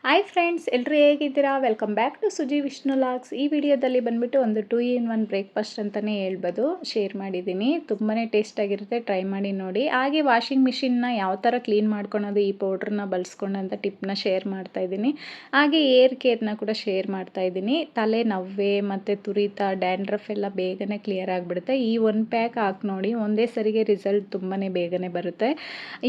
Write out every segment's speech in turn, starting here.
Hi friends, ಎಲ್ಲರೂ ಹೇಗಿದ್ದೀರಾ? Welcome back to Suji Vishnu logs. ಈ ವಿಡಿಯೋದಲ್ಲಿ ಬಂದುಬಿಟ್ಟು ಒಂದು 2 in 1 ಬ್ರೇಕ್ಫಾಸ್ಟ್ ಅಂತಲೇ ಹೇಳ್ಬೋದು ಶೇರ್ ಮಾಡಿದ್ದೀನಿ. ತುಂಬಾ ಟೇಸ್ಟಾಗಿರುತ್ತೆ, ಟ್ರೈ ಮಾಡಿ ನೋಡಿ. ಹಾಗೆ ವಾಷಿಂಗ್ ಮಿಷಿನ್ನ ಯಾವ ಥರ ಕ್ಲೀನ್ ಮಾಡ್ಕೊಳೋದು ಈ ಪೌಡ್ರನ್ನ ಬಳಸ್ಕೊಂಡು ಅಂತ ಟಿಪ್ನ ಶೇರ್ ಮಾಡ್ತಾಯಿದ್ದೀನಿ. ಹಾಗೆ ಏರ್ ಕೇರ್ನ ಕೂಡ ಶೇರ್ ಮಾಡ್ತಾಯಿದ್ದೀನಿ. ತಲೆ ನವ್ವೆ ಮತ್ತು ತುರಿತ ಡ್ಯಾಂಡ್ರಫ್ ಎಲ್ಲ ಬೇಗನೆ ಕ್ಲಿಯರ್ ಆಗಿಬಿಡುತ್ತೆ. ಈ ಒಂದು ಪ್ಯಾಕ್ ಹಾಕಿ ನೋಡಿ, ಒಂದೇ ಸರಿಗೆ ರಿಸಲ್ಟ್ ತುಂಬಾ ಬೇಗನೆ ಬರುತ್ತೆ.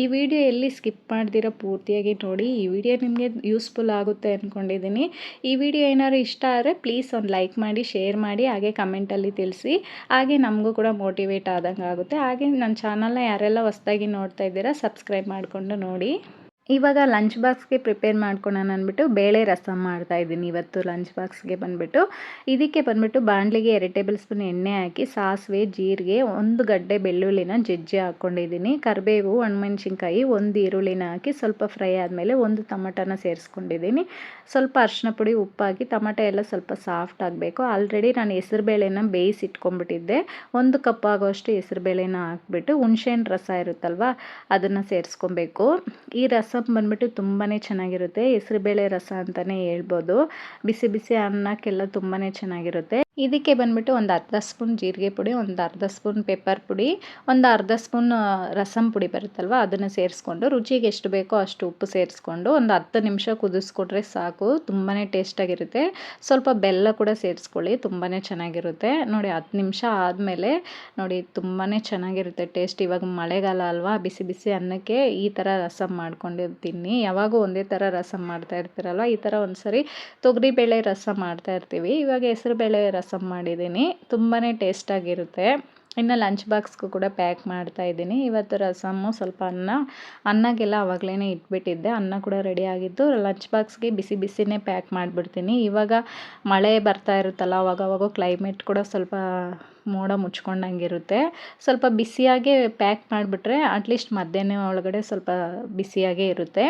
ಈ ವಿಡಿಯೋ ಎಲ್ಲಿ ಸ್ಕಿಪ್ ಮಾಡ್ದಿರೋ ಪೂರ್ತಿಯಾಗಿ ನೋಡಿ. ಈ ವಿಡಿಯೋ ನಿಮಗೆ ಯೂಸ್ಫುಲ್ ಆಗುತ್ತೆ ಅಂದ್ಕೊಂಡಿದ್ದೀನಿ. ಈ ವಿಡಿಯೋ ಏನಾದ್ರು ಇಷ್ಟ ಆದರೆ ಪ್ಲೀಸ್ ಒಂದು ಲೈಕ್ ಮಾಡಿ, ಶೇರ್ ಮಾಡಿ, ಹಾಗೆ ಕಮೆಂಟಲ್ಲಿ ತಿಳಿಸಿ. ಹಾಗೆ ನಮಗೂ ಕೂಡ ಮೋಟಿವೇಟ್ ಆದಂಗೆ ಆಗುತ್ತೆ. ಹಾಗೆ ನನ್ನ ಚಾನಲ್ನ ಯಾರೆಲ್ಲ ಹೊಸದಾಗಿ ನೋಡ್ತಾ ಇದ್ದೀರಾ ಸಬ್ಸ್ಕ್ರೈಬ್ ಮಾಡಿಕೊಂಡು ನೋಡಿ. ಇವಾಗ ಲಂಚ್ ಬಾಕ್ಸ್ಗೆ ಪ್ರಿಪೇರ್ ಮಾಡ್ಕೊಳ್ಳೋಣ ಅಂದ್ಬಿಟ್ಟು ಬೇಳೆ ರಸಮ್ ಮಾಡ್ತಾಯಿದ್ದೀನಿ. ಇವತ್ತು ಲಂಚ್ ಬಾಕ್ಸ್ಗೆ ಬಂದುಬಿಟ್ಟು ಇದಕ್ಕೆ ಬಂದುಬಿಟ್ಟು ಬಾಣಲಿಗೆ 2 ಟೇಬಲ್ ಸ್ಪೂನ್ ಎಣ್ಣೆ ಹಾಕಿ ಸಾಸಿವೆ, ಜೀರಿಗೆ, 1 ಗಡ್ಡೆ ಬೆಳ್ಳುಳ್ಳಿನ ಜಜ್ಜಿ ಹಾಕ್ಕೊಂಡಿದ್ದೀನಿ. ಕರಿಬೇವು, ಒಣಮೆಣ್ಸಿನ್ಕಾಯಿ, 1 ಈರುಳ್ಳಿನ ಹಾಕಿ ಸ್ವಲ್ಪ ಫ್ರೈ ಆದಮೇಲೆ 1 ಟೊಮಟನ ಸೇರಿಸ್ಕೊಂಡಿದ್ದೀನಿ. ಸ್ವಲ್ಪ ಅರಿಶಿನ ಪುಡಿ, ಉಪ್ಪಾಕಿ ಟೊಮಟೊ ಎಲ್ಲ ಸ್ವಲ್ಪ ಸಾಫ್ಟ್ ಆಗಬೇಕು. ಆಲ್ರೆಡಿ ನಾನು ಹೆಸರುಬೇಳೆನ ಬೇಯಿಸಿ ಇಟ್ಕೊಂಡ್ಬಿಟ್ಟಿದ್ದೆ. 1 ಕಪ್ ಆಗೋಷ್ಟು ಹೆಸರುಬೇಳೆನ ಹಾಕ್ಬಿಟ್ಟು ಹುಣಸೆಹಣ್ಣು ರಸ ಇರುತ್ತಲ್ವ ಅದನ್ನು ಸೇರಿಸ್ಕೊಬೇಕು. ಈ ರಸಮ್ ಬಂದ್ಬಿಟ್ಟು ತುಂಬಾ ಚೆನ್ನಾಗಿರುತ್ತೆ. ಹೆಸರುಬೇಳೆ ರಸ ಅಂತಲೇ ಹೇಳ್ಬೋದು. ಬಿಸಿ ಬಿಸಿ ಅನ್ನಕ್ಕೆಲ್ಲ ತುಂಬಾ ಚೆನ್ನಾಗಿರುತ್ತೆ. ಇದಕ್ಕೆ ಬಂದುಬಿಟ್ಟು ಒಂದು ಅರ್ಧ ಸ್ಪೂನ್ ಜೀರಿಗೆ ಪುಡಿ, ಒಂದು ಅರ್ಧ ಸ್ಪೂನ್ ಪೆಪ್ಪರ್ ಪುಡಿ, ಒಂದು ಅರ್ಧ ಸ್ಪೂನ್ ರಸಮ್ ಪುಡಿ ಬರುತ್ತಲ್ವ ಅದನ್ನು ಸೇರಿಸ್ಕೊಂಡು ರುಚಿಗೆ ಎಷ್ಟು ಬೇಕೋ ಅಷ್ಟು ಉಪ್ಪು ಸೇರಿಸ್ಕೊಂಡು ಒಂದು 10 ನಿಮಿಷ ಕುದಿಸ್ಕೊಟ್ರೆ ಸಾಕು. ತುಂಬಾ ಟೇಸ್ಟಾಗಿರುತ್ತೆ. ಸ್ವಲ್ಪ ಬೆಲ್ಲ ಕೂಡ ಸೇರಿಸ್ಕೊಳ್ಳಿ, ತುಂಬಾ ಚೆನ್ನಾಗಿರುತ್ತೆ. ನೋಡಿ 10 ನಿಮಿಷ ಆದಮೇಲೆ ನೋಡಿ ತುಂಬಾ ಚೆನ್ನಾಗಿರುತ್ತೆ ಟೇಸ್ಟ್. ಇವಾಗ ಮಳೆಗಾಲ ಅಲ್ವಾ, ಬಿಸಿ ಬಿಸಿ ಅನ್ನಕ್ಕೆ ಈ ಥರ ರಸಮ್ ಮಾಡ್ಕೊಂಡು ತಿನ್ನಿ. ಯಾವಾಗೂ ಒಂದೇ ಥರ ರಸಮ್ ಮಾಡ್ತಾ ಇರ್ತೀರಲ್ವ, ಈ ಥರ ಒಂದ್ಸರಿ ತೊಗರಿಬೇಳೆ ರಸ ಮಾಡ್ತಾ ಇರ್ತೀವಿ. ಇವಾಗ ಹೆಸರುಬೇಳೆ ರಸಮ್ ಮಾಡಿದ್ದೀನಿ. ತುಂಬಾ ಟೇಸ್ಟಾಗಿರುತ್ತೆ. ಇನ್ನು ಲಂಚ್ ಬಾಕ್ಸ್ಗೂ ಕೂಡ ಪ್ಯಾಕ್ ಮಾಡ್ತಾಯಿದ್ದೀನಿ. ಇವತ್ತು ರಸಮ್ಮು, ಸ್ವಲ್ಪ ಅನ್ನಕ್ಕೆಲ್ಲ ಆವಾಗಲೇ ಇಟ್ಬಿಟ್ಟಿದ್ದೆ. ಅನ್ನ ಕೂಡ ರೆಡಿ ಆಗಿದ್ದು. ಲಂಚ್ ಬಾಕ್ಸ್ಗೆ ಬಿಸಿ ಬಿಸಿನೇ ಪ್ಯಾಕ್ ಮಾಡಿಬಿಡ್ತೀನಿ. ಇವಾಗ ಮಳೆ ಬರ್ತಾ ಇರುತ್ತಲ್ಲ, ಅವಾಗವಾಗ ಕ್ಲೈಮೇಟ್ ಕೂಡ ಸ್ವಲ್ಪ ಮೋಡ ಮುಚ್ಕೊಂಡಂಗಿರುತ್ತೆ. ಸ್ವಲ್ಪ ಬಿಸಿಯಾಗೆ ಪ್ಯಾಕ್ ಮಾಡಿಬಿಟ್ರೆ ಅಟ್ಲೀಸ್ಟ್ ಮಧ್ಯಾಹ್ನ ಒಳಗಡೆ ಸ್ವಲ್ಪ ಬಿಸಿಯಾಗೇ ಇರುತ್ತೆ.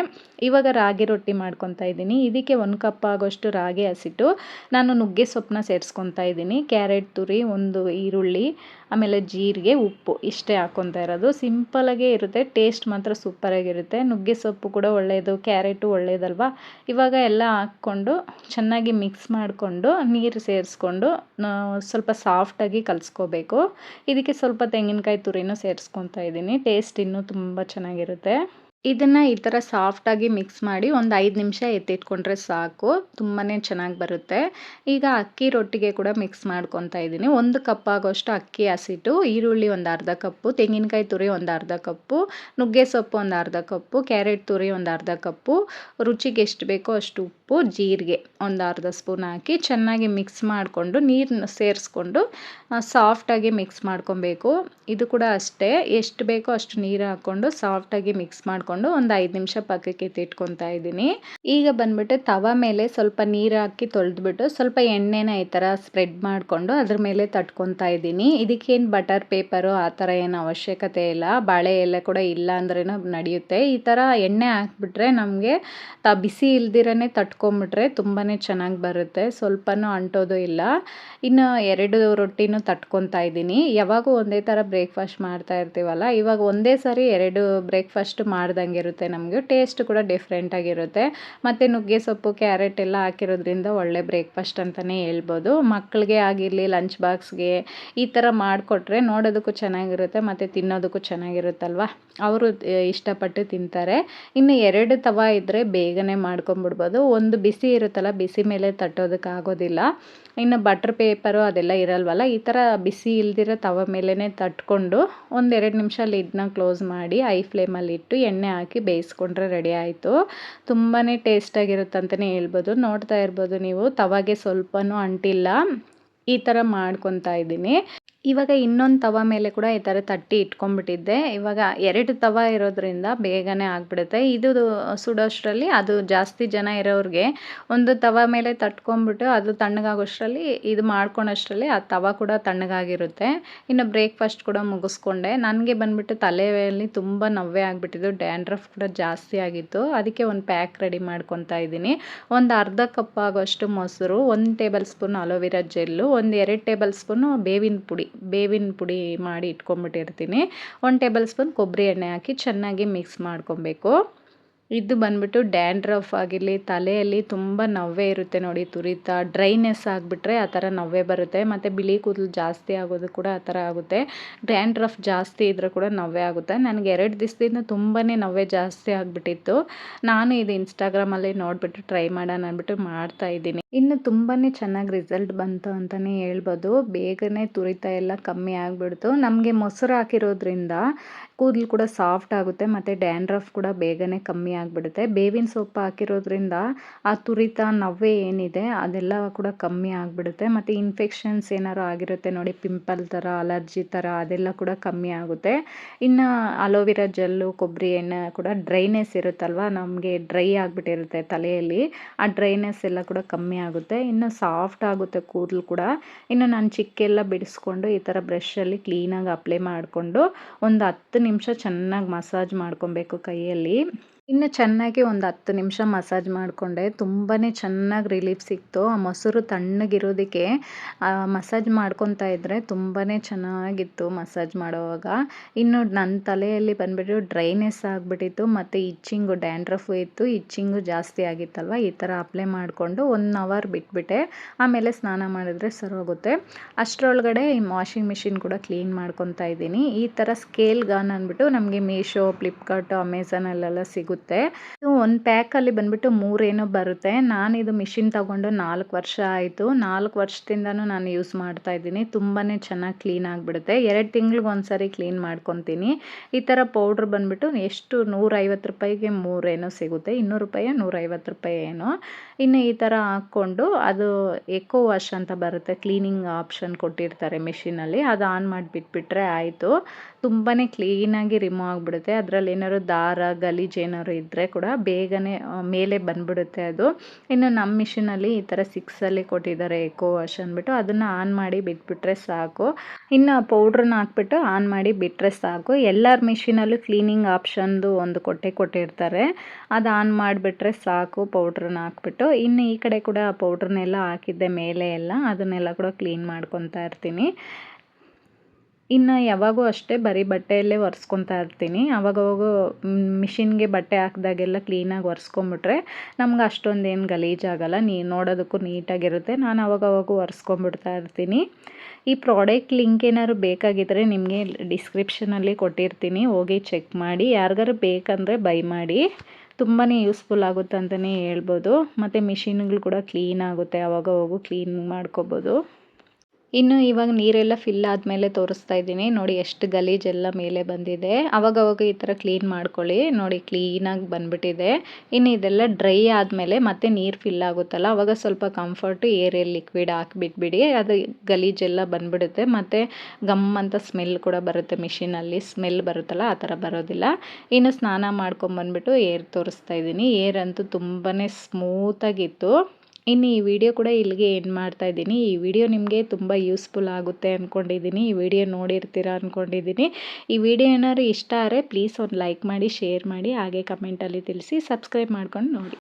ಇವಾಗ ರಾಗಿ ರೊಟ್ಟಿ ಮಾಡ್ಕೊತಾ ಇದ್ದೀನಿ. ಇದಕ್ಕೆ 1 ಕಪ್ ಆಗೋಷ್ಟು ರಾಗಿ ಹಸಿಟ್ಟು ನಾನು ನುಗ್ಗೆ ಸೊಪ್ಪನ್ನ ಸೇರಿಸ್ಕೊತಾ ಇದ್ದೀನಿ. ಕ್ಯಾರೆಟ್ ತುರಿ, 1 ಈರುಳ್ಳಿ, ಆಮೇಲೆ ಜೀರಿಗೆ, ಉಪ್ಪು ಇಷ್ಟೇ ಹಾಕ್ಕೊತಾ ಇರೋದು. ಸಿಂಪಲಾಗೇ ಇರುತ್ತೆ, ಟೇಸ್ಟ್ ಮಾತ್ರ ಸೂಪರಾಗಿರುತ್ತೆ. ನುಗ್ಗೆ ಸೊಪ್ಪು ಕೂಡ ಒಳ್ಳೆಯದು, ಕ್ಯಾರೆಟು ಒಳ್ಳೆಯದಲ್ವ. ಇವಾಗ ಎಲ್ಲ ಹಾಕ್ಕೊಂಡು ಚೆನ್ನಾಗಿ ಮಿಕ್ಸ್ ಮಾಡಿಕೊಂಡು ನೀರು ಸೇರಿಸ್ಕೊಂಡು ಸ್ವಲ್ಪ ಸಾಫ್ಟಾಗಿ ಕಲಿಸ್ಕೋಬೇಕು. ಇದಕ್ಕೆ ಸ್ವಲ್ಪ ತೆಂಗಿನಕಾಯಿ ತುರಿನೂ ಸೇರಿಸ್ಕೊತಾ ಇದ್ದೀನಿ. ಟೇಸ್ಟ್ ಇನ್ನೂ ತುಂಬ ಚೆನ್ನಾಗಿರುತ್ತೆ. ಇದನ್ನು ಈ ಥರ ಸಾಫ್ಟಾಗಿ ಮಿಕ್ಸ್ ಮಾಡಿ ಒಂದು 5 ನಿಮಿಷ ಎತ್ತಿಟ್ಕೊಂಡ್ರೆ ಸಾಕು. ತುಂಬಾ ಚೆನ್ನಾಗಿ ಬರುತ್ತೆ. ಈಗ ಅಕ್ಕಿ ರೊಟ್ಟಿಗೆ ಕೂಡ ಮಿಕ್ಸ್ ಮಾಡ್ಕೊತಾ ಇದ್ದೀನಿ. 1 ಕಪ್ ಆಗೋಷ್ಟು ಅಕ್ಕಿ ಹಸಿಟ್ಟು, ಈರುಳ್ಳಿ ಒಂದು ಅರ್ಧ ಕಪ್ಪು, ತೆಂಗಿನಕಾಯಿ ತುರಿ ಒಂದು ಅರ್ಧ ಕಪ್ಪು, ನುಗ್ಗೆ ಸೊಪ್ಪು ಒಂದು ಅರ್ಧ ಕಪ್ಪು, ಕ್ಯಾರೆಟ್ ತುರಿ ಒಂದು ಅರ್ಧ ಕಪ್ಪು, ರುಚಿಗೆ ಎಷ್ಟು ಬೇಕೋ ಅಷ್ಟು ಉಪ್ಪು, ಜೀರಿಗೆ ಒಂದು ಅರ್ಧ ಸ್ಪೂನ್ ಹಾಕಿ ಚೆನ್ನಾಗಿ ಮಿಕ್ಸ್ ಮಾಡಿಕೊಂಡು ನೀರನ್ನ ಸೇರಿಸ್ಕೊಂಡು ಸಾಫ್ಟಾಗಿ ಮಿಕ್ಸ್ ಮಾಡ್ಕೊಬೇಕು. ಇದು ಕೂಡ ಅಷ್ಟೇ, ಎಷ್ಟು ಬೇಕೋ ಅಷ್ಟು ನೀರು ಹಾಕ್ಕೊಂಡು ಸಾಫ್ಟಾಗಿ ಮಿಕ್ಸ್ ಮಾಡಿಕೊಂಡು ಒಂದು 5 ನಿಮಿಷ ಪಕ್ಕಕ್ಕೆ ಎತ್ತಿಟ್ಕೊತಾ ಇದ್ದೀನಿ. ಈಗ ಬಂದ್ಬಿಟ್ಟು ತವ ಮೇಲೆ ಸ್ವಲ್ಪ ನೀರು ಹಾಕಿ ತೊಳೆದ್ಬಿಟ್ಟು ಸ್ವಲ್ಪ ಎಣ್ಣೆನ ಈ ಥರ ಸ್ಪ್ರೆಡ್ ಮಾಡಿಕೊಂಡು ಅದ್ರ ಮೇಲೆ ತಟ್ಕೊತಾ ಇದ್ದೀನಿ. ಇದಕ್ಕೇನು ಬಟರ್ ಪೇಪರು ಆ ಥರ ಏನು ಅವಶ್ಯಕತೆ ಇಲ್ಲ. ಬಾಳೆ ಎಲೆ ಕೂಡ ಇಲ್ಲ ಅಂದ್ರೂ ನಡೆಯುತ್ತೆ. ಈ ಥರ ಎಣ್ಣೆ ಹಾಕ್ಬಿಟ್ರೆ ನಮಗೆ ಬಿಸಿ ಇಲ್ದಿರನೇ ತಟ್ಕೊಂಬಿಟ್ರೆ ತುಂಬಾ ಚೆನ್ನಾಗಿ ಬರುತ್ತೆ. ಸ್ವಲ್ಪನೂ ಅಂಟೋದು ಇಲ್ಲ. ಇನ್ನು 2 ರೊಟ್ಟಿನೂ ತಟ್ಕೊತಾ ಇದ್ದೀನಿ. ಯಾವಾಗೂ ಒಂದೇ ಥರ ಬ್ರೇಕ್ಫಾಸ್ಟ್ ಮಾಡ್ತಾ ಇರ್ತೀವಲ್ಲ, ಇವಾಗ ಒಂದೇ ಸಾರಿ 2 ಬ್ರೇಕ್ಫಾಸ್ಟ್ ಮಾಡ್ದಂಗೆ ಇರುತ್ತೆ. ನಮಗೆ ಟೇಸ್ಟ್ ಕೂಡ ಡಿಫ್ರೆಂಟಾಗಿರುತ್ತೆ. ಮತ್ತು ನುಗ್ಗೆ ಸೊಪ್ಪು, ಕ್ಯಾರೆಟ್ ಎಲ್ಲ ಹಾಕಿರೋದ್ರಿಂದ ಒಳ್ಳೆ ಬ್ರೇಕ್ಫಾಸ್ಟ್ ಅಂತಲೇ ಹೇಳ್ಬೋದು. ಮಕ್ಕಳಿಗೆ ಆಗಿರಲಿ, ಲಂಚ್ ಬಾಕ್ಸ್ಗೆ ಈ ಥರ ಮಾಡಿಕೊಟ್ರೆ ನೋಡೋದಕ್ಕೂ ಚೆನ್ನಾಗಿರುತ್ತೆ ಮತ್ತು ತಿನ್ನೋದಕ್ಕೂ ಚೆನ್ನಾಗಿರುತ್ತಲ್ವ. ಅವರು ಇಷ್ಟಪಟ್ಟು ತಿಂತಾರೆ. ಇನ್ನು 2 ತವ ಇದ್ದರೆ ಬೇಗನೆ ಮಾಡ್ಕೊಂಬಿಡ್ಬೋದು. ಒಂದು ಬಿಸಿ ಇರುತ್ತಲ್ಲ, ಬಿಸಿ ಮೇಲೆ ತಟ್ಟೋದಕ್ಕಾಗೋದಿಲ್ಲ. ಇನ್ನು ಬಟರ್ ಪೇಪರು ಅದೆಲ್ಲ ಇರಲ್ವಲ್ಲ, ಈ ಥರ ಬಿಸಿ ಇಲ್ದಿರೋ ತವ ಮೇಲೇ ತಟ್ಕೊಂಡು ಒಂದು 2 ನಿಮಿಷ ಲಿಡ್ನ ಕ್ಲೋಸ್ ಮಾಡಿ ಐ ಫ್ಲೇಮಲ್ಲಿ ಇಟ್ಟು ಎಣ್ಣೆ ಹಾಕಿ ಬೇಯಿಸ್ಕೊಂಡ್ರೆ ರೆಡಿ ಆಯಿತು. ತುಂಬಾ ಟೇಸ್ಟಾಗಿರುತ್ತೆ ಅಂತಲೇ ಹೇಳ್ಬೋದು. ನೋಡ್ತಾ ಇರ್ಬೋದು ನೀವು, ತವಾಗೆ ಸ್ವಲ್ಪನೂ ಅಂಟಿಲ್ಲ. ಈ ಥರ ಮಾಡ್ಕೊತಾ ಇದ್ದೀನಿ. ಇವಾಗ ಇನ್ನೊಂದು ತವ ಮೇಲೆ ಕೂಡ ಈ ಥರ ತಟ್ಟಿ ಇಟ್ಕೊಂಡ್ಬಿಟ್ಟಿದ್ದೆ. ಇವಾಗ 2 ತವ ಇರೋದ್ರಿಂದ ಬೇಗನೆ ಆಗಿಬಿಡುತ್ತೆ. ಇದು ಸುಡೋಷ್ಟರಲ್ಲಿ ಅದು ಜಾಸ್ತಿ ಜನ ಇರೋರಿಗೆ ಒಂದು ತವ ಮೇಲೆ ತಟ್ಕೊಂಡ್ಬಿಟ್ಟು ಅದು ತಣ್ಣಗಾಗೋಷ್ಟರಲ್ಲಿ ಇದು ಮಾಡ್ಕೊಳೋಷ್ಟರಲ್ಲಿ ಆ ತವ ಕೂಡ ತಣ್ಣಗಾಗಿರುತ್ತೆ. ಇನ್ನು ಬ್ರೇಕ್ಫಾಸ್ಟ್ ಕೂಡ ಮುಗಿಸ್ಕೊಂಡೆ. ನನಗೆ ಬಂದುಬಿಟ್ಟು ತಲೆಯಲ್ಲಿ ತುಂಬ ನೋವೇ ಆಗಿಬಿಟ್ಟಿದ್ದು, ಡ್ಯಾಂಡ್ರಫ್ ಕೂಡ ಜಾಸ್ತಿ ಆಗಿತ್ತು. ಅದಕ್ಕೆ ಒಂದು ಪ್ಯಾಕ್ ರೆಡಿ ಮಾಡ್ಕೊತಾ ಇದ್ದೀನಿ. ಒಂದು ಅರ್ಧ ಕಪ್ ಆಗೋಷ್ಟು ಮೊಸರು, 1 ಟೇಬಲ್ ಸ್ಪೂನ್ ಅಲೋವೆರಾ ಜೆಲ್ಲು, ಒಂದು 2 ಟೇಬಲ್ ಸ್ಪೂನು ಬೇವಿನ ಪುಡಿ ಮಾಡಿ ಇಟ್ಕೊಂಡ್ಬಿಟ್ಟಿರ್ತೀನಿ. 1 ಟೇಬಲ್ ಸ್ಪೂನ್ ಕೊಬ್ಬರಿ ಎಣ್ಣೆ ಹಾಕಿ ಚೆನ್ನಾಗಿ ಮಿಕ್ಸ್ ಮಾಡ್ಕೊಬೇಕು. ಇದು ಬಂದ್ಬಿಟ್ಟು ಡ್ಯಾಂಡ್ರಫ್ ಆಗಿರಲಿ, ತಲೆಯಲ್ಲಿ ತುಂಬ ನವ್ವೆ ಇರುತ್ತೆ ನೋಡಿ, ತುರಿತ ಡ್ರೈನೆಸ್ ಆಗಿಬಿಟ್ರೆ ಆ ಥರ ನವ್ವೆ ಬರುತ್ತೆ. ಮತ್ತು ಬಿಳಿ ಕೂದಲು ಜಾಸ್ತಿ ಆಗೋದು ಕೂಡ ಆ ಥರ ಆಗುತ್ತೆ. ಡ್ಯಾಂಡ್ರಫ್ ಜಾಸ್ತಿ ಇದ್ದರೆ ಕೂಡ ನವ್ವೆ ಆಗುತ್ತೆ. ನನಗೆ 2 ದಿವಸದಿಂದ ತುಂಬಾ ನವ್ವೆ ಜಾಸ್ತಿ ಆಗಿಬಿಟ್ಟಿತ್ತು. ನಾನು ಇದು ಇನ್ಸ್ಟಾಗ್ರಾಮಲ್ಲಿ ನೋಡಿಬಿಟ್ಟು ಟ್ರೈ ಮಾಡೋಣ ಅಂದ್ಬಿಟ್ಟು ಮಾಡ್ತಾಯಿದ್ದೀನಿ. ಇನ್ನು ತುಂಬಾ ಚೆನ್ನಾಗಿ ರಿಸಲ್ಟ್ ಬಂತು ಅಂತಲೇ ಹೇಳ್ಬೋದು. ಬೇಗನೆ ತುರಿತ ಎಲ್ಲ ಕಮ್ಮಿ ಆಗಿಬಿಡ್ತು. ನಮಗೆ ಮೊಸರು ಹಾಕಿರೋದ್ರಿಂದ ಕೂದಲು ಕೂಡ ಸಾಫ್ಟ್ ಆಗುತ್ತೆ ಮತ್ತು ಡ್ಯಾಂಡ್ರಫ್ ಕೂಡ ಬೇಗನೆ ಕಮ್ಮಿ ಆಗಿಬಿಡುತ್ತೆ. ಬೇವಿನ ಸೊಪ್ಪು ಹಾಕಿರೋದ್ರಿಂದ ಆ ತುರಿತ ನವ್ವೆ ಏನಿದೆ ಅದೆಲ್ಲ ಕೂಡ ಕಮ್ಮಿ ಆಗಿಬಿಡುತ್ತೆ. ಮತ್ತು ಇನ್ಫೆಕ್ಷನ್ಸ್ ಏನಾರು ಆಗಿರುತ್ತೆ ನೋಡಿ, ಪಿಂಪಲ್ ಥರ, ಅಲರ್ಜಿ ಥರ, ಅದೆಲ್ಲ ಕೂಡ ಕಮ್ಮಿ ಆಗುತ್ತೆ. ಇನ್ನು ಅಲೋವೆರಾ ಜೆಲ್ಲು, ಕೊಬ್ಬರಿ ಎಣ್ಣೆ ಕೂಡ ಡ್ರೈನೆಸ್ ಇರುತ್ತಲ್ವ, ನಮಗೆ ಡ್ರೈ ಆಗಿಬಿಟ್ಟಿರುತ್ತೆ ತಲೆಯಲ್ಲಿ, ಆ ಡ್ರೈನೆಸ್ ಎಲ್ಲ ಕೂಡ ಕಮ್ಮಿ ಆಗುತ್ತೆ. ಇನ್ನು ಸಾಫ್ಟ್ ಆಗುತ್ತೆ ಕೂದಲು ಕೂಡ. ಇನ್ನು ನಾನು ಚಿಕ್ಕೆಲ್ಲ ಬಿಡಿಸ್ಕೊಂಡು ಈ ಥರ ಬ್ರಷಲ್ಲಿ ಕ್ಲೀನಾಗಿ ಅಪ್ಲೈ ಮಾಡಿಕೊಂಡು ಒಂದು 10 ನಿಮಿಷ ಚೆನ್ನಾಗಿ ಮಸಾಜ್ ಮಾಡ್ಕೊಬೇಕು ಕೈಯಲ್ಲಿ. ಇನ್ನು ಚೆನ್ನಾಗಿ ಒಂದು 10 ನಿಮಿಷ ಮಸಾಜ್ ಮಾಡಿಕೊಂಡೆ. ತುಂಬಾ ಚೆನ್ನಾಗಿ ರಿಲೀಫ್ ಸಿಕ್ತು. ಆ ಮೊಸರು ತಣ್ಣಗಿರೋದಕ್ಕೆ ಮಸಾಜ್ ಮಾಡ್ಕೊತಾ ಇದ್ದರೆ ತುಂಬಾ ಚೆನ್ನಾಗಿತ್ತು ಮಸಾಜ್ ಮಾಡೋವಾಗ. ಇನ್ನು ನನ್ನ ತಲೆಯಲ್ಲಿ ಬಂದುಬಿಟ್ಟು ಡ್ರೈನೆಸ್ ಆಗಿಬಿಟ್ಟಿತ್ತು ಮತ್ತು ಇಚ್ಚಿಂಗು, ಡ್ಯಾಂಡ್ರಫು ಇತ್ತು, ಇಚ್ಚಿಂಗು ಜಾಸ್ತಿ ಆಗಿತ್ತಲ್ವ. ಈ ಥರ ಅಪ್ಲೈ ಮಾಡಿಕೊಂಡು 1 ಅವರ್ ಬಿಟ್ಬಿಟ್ಟೆ. ಆಮೇಲೆ ಸ್ನಾನ ಮಾಡಿದ್ರೆ ಸರೋಗುತ್ತೆ. ಅಷ್ಟರೊಳಗಡೆ ವಾಷಿಂಗ್ ಮಿಷಿನ್ ಕೂಡ ಕ್ಲೀನ್ ಮಾಡ್ಕೊತಾ ಇದ್ದೀನಿ. ಈ ಥರ ಸ್ಕೇಲ್ ಗನ್ ಅಂದ್ಬಿಟ್ಟು ನಮಗೆ ಮೀಶೋ, ಫ್ಲಿಪ್ಕಾರ್ಟು, ಅಮೆಝಾನಲ್ಲೆಲ್ಲ ಸಿಗುತ್ತೆ. ಇದು ಒಂದು ಪ್ಯಾಕಲ್ಲಿ ಬಂದುಬಿಟ್ಟು 3 ಏನೋ ಬರುತ್ತೆ. ನಾನು ಇದು ಮಿಷಿನ್ ತೊಗೊಂಡು 4 ವರ್ಷ ಆಯಿತು. 4 ವರ್ಷದಿಂದನೂ ನಾನು ಯೂಸ್ ಮಾಡ್ತಾ ಇದ್ದೀನಿ. ತುಂಬಾ ಚೆನ್ನಾಗಿ ಕ್ಲೀನ್ ಆಗಿಬಿಡುತ್ತೆ. 2 ತಿಂಗ್ಳಿಗೆ ಒಂದ್ಸರಿ ಕ್ಲೀನ್ ಮಾಡ್ಕೊತೀನಿ. ಈ ಥರ ಪೌಡ್ರ್ ಬಂದುಬಿಟ್ಟು ಎಷ್ಟು 150 ರೂಪಾಯಿಗೆ 3 ಏನೋ ಸಿಗುತ್ತೆ, 200 ರೂಪಾಯಿ 150 ರೂಪಾಯಿ ಏನೋ. ಇನ್ನು ಈ ಥರ ಹಾಕ್ಕೊಂಡು ಅದು ಎಕೋ ವಾಶ್ ಅಂತ ಬರುತ್ತೆ, ಕ್ಲೀನಿಂಗ್ ಆಪ್ಷನ್ ಕೊಟ್ಟಿರ್ತಾರೆ ಮಿಷಿನಲ್ಲಿ, ಅದು ಆನ್ ಮಾಡಿ ಬಿಟ್ಬಿಟ್ರೆ ಆಯಿತು. ತುಂಬಾ ಕ್ಲೀನಾಗಿ ರಿಮೂವ್ ಆಗಿಬಿಡುತ್ತೆ. ಅದರಲ್ಲಿ ಏನಾದ್ರು ದಾರ, ಗಲೀಜು ಏನಾದ್ರು ಇದ್ದರೆ ಕೂಡ ಬೇಗನೆ ಮೇಲೆ ಬಂದುಬಿಡುತ್ತೆ ಅದು. ಇನ್ನು ನಮ್ಮ ಮಿಷಿನಲ್ಲಿ ಈ ಥರ 6ಅಲ್ಲಿ ಕೊಟ್ಟಿದ್ದಾರೆ ಎಕೋ ವಾಶ್ ಅಂದ್ಬಿಟ್ಟು, ಅದನ್ನು ಆನ್ ಮಾಡಿ ಬಿಟ್ಬಿಟ್ರೆ ಸಾಕು. ಇನ್ನು ಪೌಡ್ರನ್ನ ಹಾಕ್ಬಿಟ್ಟು ಆನ್ ಮಾಡಿ ಬಿಟ್ಟರೆ ಸಾಕು. ಎಲ್ಲರ ಮಿಷಿನಲ್ಲೂ ಕ್ಲೀನಿಂಗ್ ಆಪ್ಷನ್ದು ಒಂದು ಕೊಟ್ಟಿರ್ತಾರೆ, ಅದು ಆನ್ ಮಾಡಿಬಿಟ್ರೆ ಸಾಕು ಪೌಡ್ರನ್ನ ಹಾಕ್ಬಿಟ್ಟು. ಇನ್ನು ಈ ಕಡೆ ಕೂಡ ಪೌಡ್ರನ್ನೆಲ್ಲ ಹಾಕಿದ್ದೆ ಮೇಲೆ ಎಲ್ಲ, ಅದನ್ನೆಲ್ಲ ಕೂಡ ಕ್ಲೀನ್ ಮಾಡ್ಕೊತಾ ಇರ್ತೀನಿ. ಇನ್ನು ಯಾವಾಗೂ ಅಷ್ಟೇ ಬರೀ ಬಟ್ಟೆಯಲ್ಲೇ ಒರೆಸ್ಕೊತಾ ಇರ್ತೀನಿ. ಆವಾಗವಾಗ ಮಿಷಿನ್ಗೆ ಬಟ್ಟೆ ಹಾಕಿದಾಗೆಲ್ಲ ಕ್ಲೀನಾಗಿ ಒರೆಸ್ಕೊಂಬಿಟ್ರೆ ನಮ್ಗೆ ಅಷ್ಟೊಂದೇನು ಗಲೀಜಾಗಲ್ಲ, ನೋಡೋದಕ್ಕೂ ನೀಟಾಗಿರುತ್ತೆ. ನಾನು ಆವಾಗವಾಗ ಒರೆಸ್ಕೊಂಬಿಡ್ತಾ ಇರ್ತೀನಿ. ಈ ಪ್ರಾಡಕ್ಟ್ ಲಿಂಕ್ ಏನಾದ್ರು ಬೇಕಾಗಿದ್ದರೆ ನಿಮಗೆ ಡಿಸ್ಕ್ರಿಪ್ಷನಲ್ಲಿ ಕೊಟ್ಟಿರ್ತೀನಿ, ಹೋಗಿ ಚೆಕ್ ಮಾಡಿ. ಯಾರಿಗಾರು ಬೇಕಂದರೆ ಬೈ ಮಾಡಿ. ತುಂಬಾ ಯೂಸ್ಫುಲ್ ಆಗುತ್ತೆ ಅಂತಲೇ ಹೇಳ್ಬೋದು. ಮತ್ತು ಮಿಷಿನ್ಗಳು ಕೂಡ ಕ್ಲೀನ್ ಆಗುತ್ತೆ, ಆವಾಗವಾಗ ಕ್ಲೀನ್ ಮಾಡ್ಕೋಬೋದು. ಇನ್ನು ಇವಾಗ ನೀರೆಲ್ಲ ಫಿಲ್ ಆದಮೇಲೆ ತೋರಿಸ್ತಾ ಇದ್ದೀನಿ ನೋಡಿ, ಎಷ್ಟು ಗಲೀಜೆಲ್ಲ ಮೇಲೆ ಬಂದಿದೆ. ಅವಾಗವಾಗ ಈ ಥರ ಕ್ಲೀನ್ ಮಾಡ್ಕೊಳ್ಳಿ. ನೋಡಿ ಕ್ಲೀನಾಗಿ ಬಂದುಬಿಟ್ಟಿದೆ. ಇನ್ನು ಇದೆಲ್ಲ ಡ್ರೈ ಆದಮೇಲೆ ಮತ್ತೆ ನೀರು ಫಿಲ್ ಆಗುತ್ತಲ್ಲ, ಅವಾಗ ಸ್ವಲ್ಪ ಕಂಫರ್ಟು ಏರಿಯಲ್ ಲಿಕ್ವಿಡ್ ಹಾಕಿಬಿಟ್ಬಿಡಿ. ಅದು ಗಲೀಜೆಲ್ಲ ಬಂದುಬಿಡುತ್ತೆ. ಮತ್ತು ಗಮ್ ಅಂತ ಸ್ಮೆಲ್ ಕೂಡ ಬರುತ್ತೆ, ಮಿಷಿನಲ್ಲಿ ಸ್ಮೆಲ್ ಬರುತ್ತಲ್ಲ ಆ ಥರ ಬರೋದಿಲ್ಲ. ಇನ್ನು ಸ್ನಾನ ಮಾಡ್ಕೊಂಬಂದ್ಬಿಟ್ಟು ಏರ್ ತೋರಿಸ್ತಾ ಇದ್ದೀನಿ. ಏರ್ ಅಂತೂ ತುಂಬಾ ಸ್ಮೂತಾಗಿತ್ತು. ಇನ್ನು ಈ ವಿಡಿಯೋ ಕೂಡ ಇಲ್ಲಿಗೆ ಎಂಡ್ ಮಾಡ್ತಾ ಇದ್ದೀನಿ. ಈ ವಿಡಿಯೋ ನಿಮಗೆ ತುಂಬ ಯೂಸ್ಫುಲ್ ಆಗುತ್ತೆ ಅಂದ್ಕೊಂಡಿದ್ದೀನಿ. ಈ ವಿಡಿಯೋ ನೋಡಿರ್ತೀರ ಅಂದ್ಕೊಂಡಿದ್ದೀನಿ. ಈ ವಿಡಿಯೋ ಏನಾದ್ರು ಇಷ್ಟ ಆದರೆ ಪ್ಲೀಸ್ ಒಂದು ಲೈಕ್ ಮಾಡಿ, ಶೇರ್ ಮಾಡಿ, ಹಾಗೆ ಕಮೆಂಟಲ್ಲಿ ತಿಳಿಸಿ, ಸಬ್ಸ್ಕ್ರೈಬ್ ಮಾಡ್ಕೊಂಡು ನೋಡಿ.